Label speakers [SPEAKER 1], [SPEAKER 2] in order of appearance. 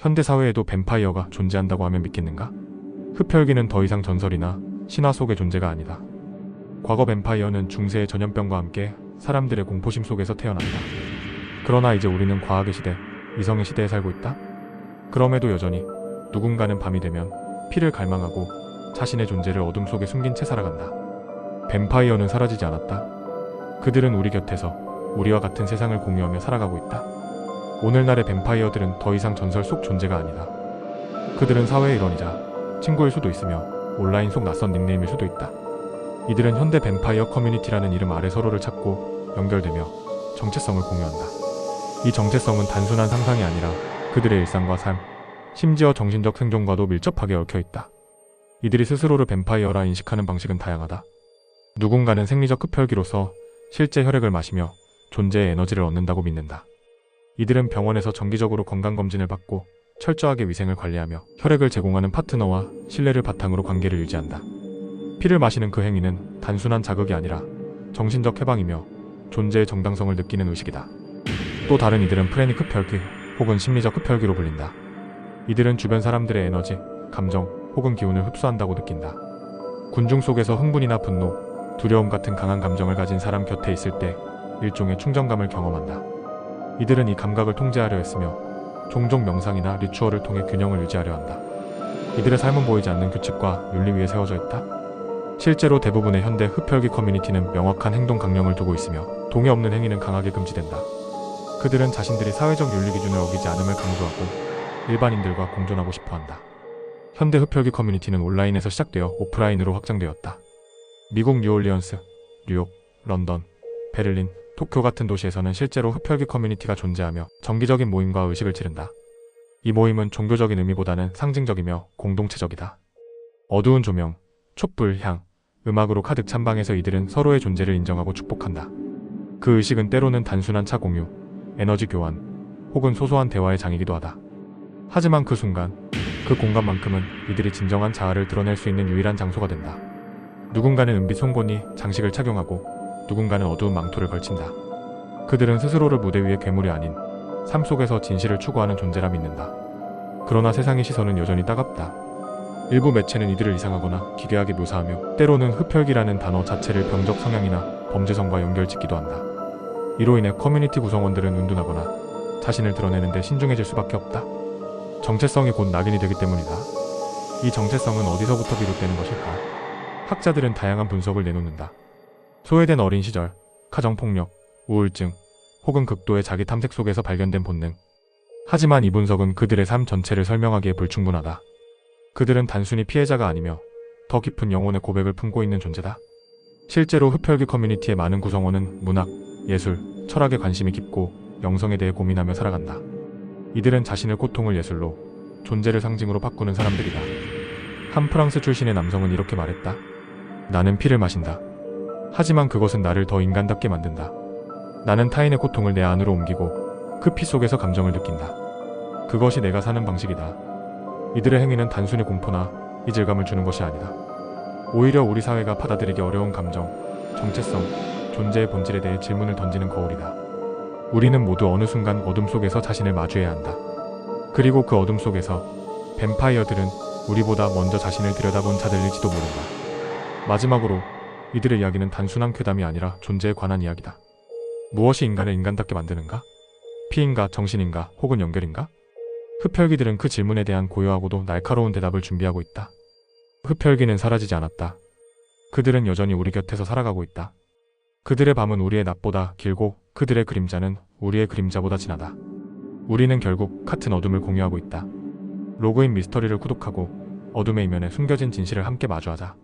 [SPEAKER 1] 현대사회에도 뱀파이어가 존재한다고 하면 믿겠는가? 흡혈귀는 더 이상 전설이나 신화 속의 존재가 아니다. 과거 뱀파이어는 중세의 전염병과 함께 사람들의 공포심 속에서 태어난다. 그러나 이제 우리는 과학의 시대, 이성의 시대에 살고 있다. 그럼에도 여전히 누군가는 밤이 되면 피를 갈망하고 자신의 존재를 어둠 속에 숨긴 채 살아간다. 뱀파이어는 사라지지 않았다. 그들은 우리 곁에서 우리와 같은 세상을 공유하며 살아가고 있다. 오늘날의 뱀파이어들은 더 이상 전설 속 존재가 아니다. 그들은 사회의 일원이자 친구일 수도 있으며 온라인 속 낯선 닉네임일 수도 있다. 이들은 현대 뱀파이어 커뮤니티라는 이름 아래 서로를 찾고 연결되며 정체성을 공유한다. 이 정체성은 단순한 상상이 아니라 그들의 일상과 삶, 심지어 정신적 생존과도 밀접하게 얽혀있다. 이들이 스스로를 뱀파이어라 인식하는 방식은 다양하다. 누군가는 생리적 흡혈귀로서 실제 혈액을 마시며 존재의 에너지를 얻는다고 믿는다. 이들은 병원에서 정기적으로 건강검진을 받고 철저하게 위생을 관리하며 혈액을 제공하는 파트너와 신뢰를 바탕으로 관계를 유지한다. 피를 마시는 그 행위는 단순한 자극이 아니라 정신적 해방이며 존재의 정당성을 느끼는 의식이다. 또 다른 이들은 프레닉 흡혈귀 혹은 심리적 흡혈귀로 불린다. 이들은 주변 사람들의 에너지, 감정 혹은 기운을 흡수한다고 느낀다. 군중 속에서 흥분이나 분노, 두려움 같은 강한 감정을 가진 사람 곁에 있을 때 일종의 충전감을 경험한다. 이들은 이 감각을 통제하려 했으며 종종 명상이나 리추얼을 통해 균형을 유지하려 한다. 이들의 삶은 보이지 않는 규칙과 윤리 위에 세워져 있다. 실제로 대부분의 현대 흡혈귀 커뮤니티는 명확한 행동 강령을 두고 있으며 동의 없는 행위는 강하게 금지된다. 그들은 자신들이 사회적 윤리 기준을 어기지 않음을 강조하고 일반인들과 공존하고 싶어한다. 현대 흡혈귀 커뮤니티는 온라인에서 시작되어 오프라인으로 확장되었다. 미국 뉴올리언스, 뉴욕, 런던, 베를린, 도쿄 같은 도시에서는 실제로 흡혈귀 커뮤니티가 존재하며 정기적인 모임과 의식을 치른다. 이 모임은 종교적인 의미보다는 상징적이며 공동체적이다. 어두운 조명, 촛불, 향, 음악으로 가득 찬 방에서 이들은 서로의 존재를 인정하고 축복한다. 그 의식은 때로는 단순한 차 공유, 에너지 교환, 혹은 소소한 대화의 장이기도 하다. 하지만 그 순간, 그 공간만큼은 이들이 진정한 자아를 드러낼 수 있는 유일한 장소가 된다. 누군가는 은빛 송곳니, 장식을 착용하고 누군가는 어두운 망토를 걸친다. 그들은 스스로를 무대 위의 괴물이 아닌 삶 속에서 진실을 추구하는 존재라 믿는다. 그러나 세상의 시선은 여전히 따갑다. 일부 매체는 이들을 이상하거나 기괴하게 묘사하며 때로는 흡혈귀라는 단어 자체를 병적 성향이나 범죄성과 연결짓기도 한다. 이로 인해 커뮤니티 구성원들은 은둔하거나 자신을 드러내는 데 신중해질 수밖에 없다. 정체성이 곧 낙인이 되기 때문이다. 이 정체성은 어디서부터 비롯되는 것일까? 학자들은 다양한 분석을 내놓는다. 소외된 어린 시절, 가정폭력, 우울증, 혹은 극도의 자기 탐색 속에서 발견된 본능. 하지만 이 분석은 그들의 삶 전체를 설명하기에 불충분하다. 그들은 단순히 피해자가 아니며 더 깊은 영혼의 고백을 품고 있는 존재다. 실제로 흡혈귀 커뮤니티의 많은 구성원은 문학, 예술, 철학에 관심이 깊고 영성에 대해 고민하며 살아간다. 이들은 자신의 고통을 예술로, 존재를 상징으로 바꾸는 사람들이다. 한 프랑스 출신의 남성은 이렇게 말했다. 나는 피를 마신다. 하지만 그것은 나를 더 인간답게 만든다. 나는 타인의 고통을 내 안으로 옮기고 그 피 속에서 감정을 느낀다. 그것이 내가 사는 방식이다. 이들의 행위는 단순히 공포나 이질감을 주는 것이 아니다. 오히려 우리 사회가 받아들이기 어려운 감정, 정체성, 존재의 본질에 대해 질문을 던지는 거울이다. 우리는 모두 어느 순간 어둠 속에서 자신을 마주해야 한다. 그리고 그 어둠 속에서 뱀파이어들은 우리보다 먼저 자신을 들여다본 자들일지도 모른다. 마지막으로 이들의 이야기는 단순한 쾌담이 아니라 존재에 관한 이야기다. 무엇이 인간을 인간답게 만드는가? 피인가, 정신인가, 혹은 연결인가? 흡혈귀들은 그 질문에 대한 고요하고도 날카로운 대답을 준비하고 있다. 흡혈귀는 사라지지 않았다. 그들은 여전히 우리 곁에서 살아가고 있다. 그들의 밤은 우리의 낮보다 길고 그들의 그림자는 우리의 그림자보다 진하다. 우리는 결국 같은 어둠을 공유하고 있다. 로그인 미스터리를 구독하고 어둠의 이면에 숨겨진 진실을 함께 마주하자.